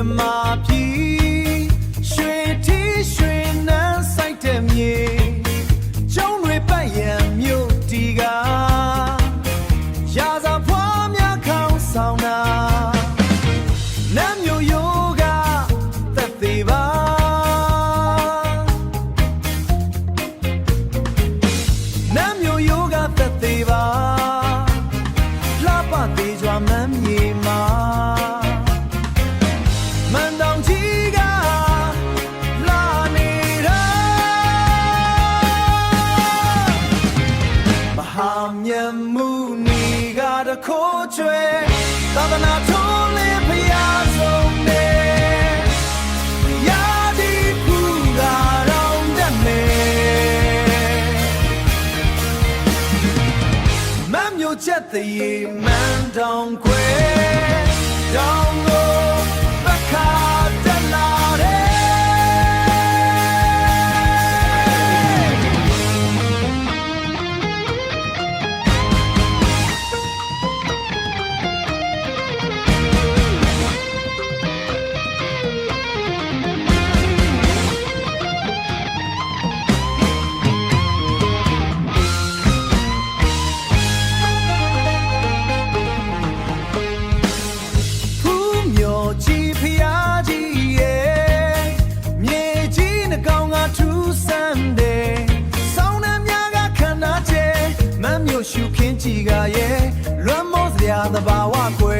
မြန်မာပြည်ရွှေတီရွှေနန်းဆိုင်တဲ့မြေကျုံတွေပတ်ရန်မြို့တီကရာဇဖွားများခေါင်းဆောင်တာနမ်းမြို့ယောကသက်သေးပါနမ်းမြို့ယောကသက်သေးပါလှပသေးစွာမမ်းမြေမှာမန်တောင်ကြီးကလာနေတာမဟာမြတ်မှုနီကတခိုးကျွဲသာသနာထုံးလေးဖျားဆုံးနေရာဒီဖူကတော့တတ်မယ်မမ်းမြို့ချက်သေးမန်တောင်ခွဲတောင်ကိုကြီးဖျားကြီးရဲ့မြေကြီးနှကောင်ကထူးဆန်းတယ်ဆောင်းနှများကခန္ဓာကျဲမမ်းမြို့ရှုခင်းကြီးကရဲ့လွမ်းမောစရာသဘာဝကွယ်